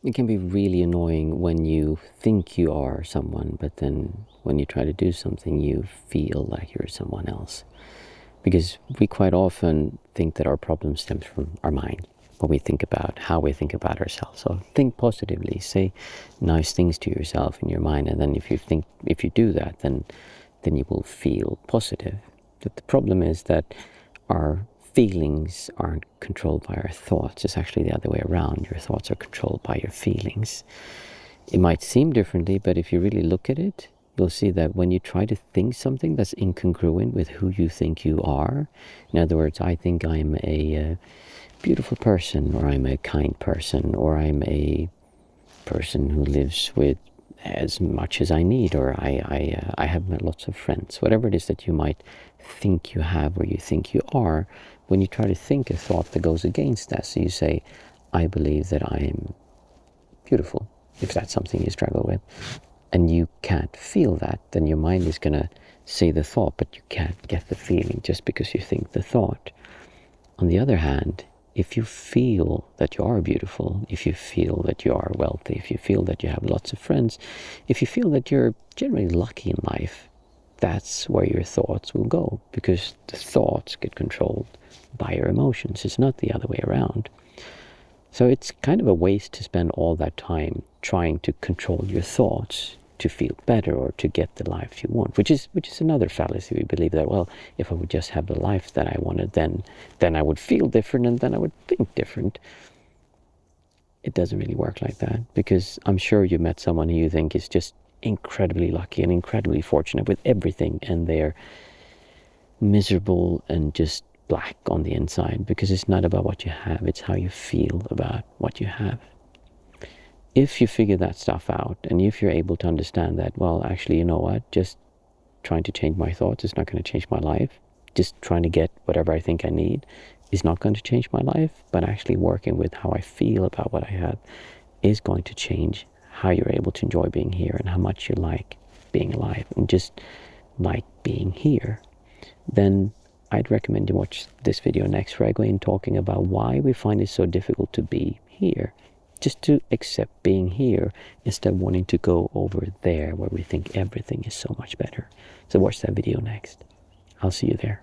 It can be really annoying when you think you are someone, but then when you try to do something, you feel like you're someone else. Because we quite often think that our problem stems from our mind, what we think about, how we think about ourselves. So think positively, say nice things to yourself in your mind, and then if you do that, then you will feel positive. But the problem is that our feelings aren't controlled by our thoughts. It's actually the other way around. Your thoughts are controlled by your feelings. It might seem differently, but if you really look at it, you'll see that when you try to think something that's incongruent with who you think you are, in other words, I think I'm a beautiful person, or I'm a kind person, or I'm a person who lives with as much as I need, or I have lots of friends, whatever it is that you might think you have or you think you are, when you try to think a thought that goes against that, so you say, I believe that I am beautiful, if that's something you struggle with, and you can't feel that, then your mind is going to say the thought, but you can't get the feeling just because you think the thought. On the other hand, if you feel that you are beautiful, if you feel that you are wealthy, if you feel that you have lots of friends, if you feel that you're generally lucky in life, that's where your thoughts will go, because the thoughts get controlled by your emotions. It's not the other way around. So it's kind of a waste to spend all that time trying to control your thoughts to feel better or to get the life you want, which is another fallacy. We believe that, well, if I would just have the life that I wanted, then I would feel different and then I would think different. It doesn't really work like that, because I'm sure you met someone who you think is just incredibly lucky and incredibly fortunate with everything, and they're miserable and just black on the inside, because it's not about what you have, it's how you feel about what you have. If you figure that stuff out, and if you're able to understand that, well, actually, you know what, just trying to change my thoughts is not going to change my life. Just trying to get whatever I think I need is not going to change my life, but actually working with how I feel about what I have is going to change how you're able to enjoy being here and how much you like being alive and just like being here. Then I'd recommend you watch this video next, where I go in talking about why we find it so difficult to be here. Just to accept being here instead of wanting to go over there where we think everything is so much better. So watch that video next. I'll see you there.